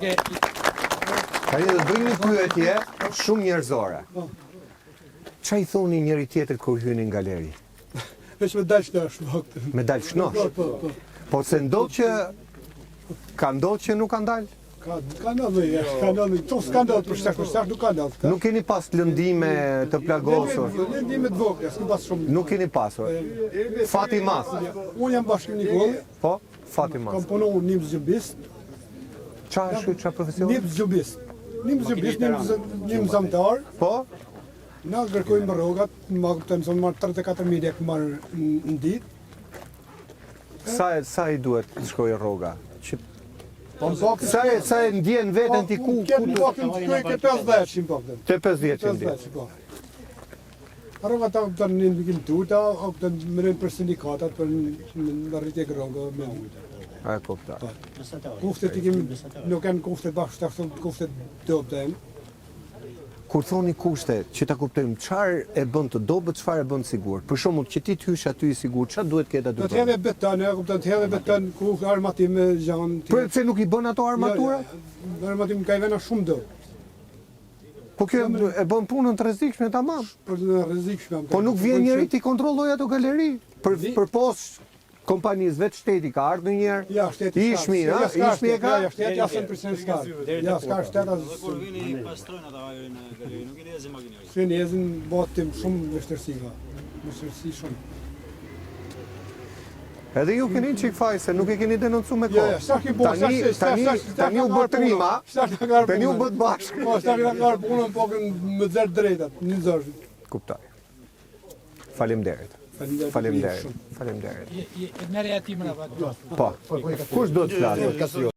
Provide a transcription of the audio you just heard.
Tani do të bëjmë një pyetje shumë njerëzore. Ç'a I thoni njëri tjetrit kur hyni në galeri? Veç me dalë shnosh. Me dalë shnosh? Po se ndodh që ka ndodhur që nuk kanë dalë? Ka ndodhur, ka ndodhur. To skandal për shkak nuk ka ndodhur. Nuk keni pas lëndime të plagosur? Lëndime të vogla, s'kem pas shumë. Nuk keni pasur. Fati i madh. Unë jam bashkë Nikolli. Po, fati i madh. Kam punuar nimës gjubist. Çfarë është çfarë profesion? Nimës gjubist. Nimës zamtar. Po? Na kërkojmë rrogat, më kupton se marr 34.000 lekë marr në ditë. Sa I duhet të shkojë rroga? Sa e ndjen veten ti ku? Ke shkoj ke 50 pak. Te 50 po. Rroga ta të në vikin tuta, të merren për sindikatat për rritje rroga me ujë. A e kuptoj. Kuftet I kemi, nuk kanë kuftet bashkë, kuftet dobën. Kur thoni kushte, që ta kuptojmë çfarë e bën të dobët, çfarë e bën sigurt. Për shembull, që ti të hysh aty I sigurt, çfarë duhet ketë aty? Do të hedhë beton, ja kupton, të hedhë beton ku armatim me gjan. Pse nuk I bën ato armatura? Armatim ka vëna shumë do. Po kjo e bën punën të rrezikshme tamam. Për të rrezikshme. Po nuk vjen njëri ti kontrolloj ato galeri. Për poshtë kompanisë vetë shteti ka ardhur ndonjëherë. Ja, shteti. Ishmi, ha? Ishmi e ka. Ja, shteti ja 100% ska. Ja, ska shteta. Kur vini pastrojnë ata vajrin në galeri, nuk I lezin makinoj. Se nezin botim shumë vështirësi ka. Vështirësi shumë. Edhe ju keni çik faj se nuk e keni denoncuar me Ja, kohë. sa ki bo, Tani u bë trima. Tani u bë bashkë. Po, sa ka qarë punën, po më zërë drejtat, një zërë. Kuptoj. Faleminderit. Faleminderit. Merja ti më Po. Kush do të flasë?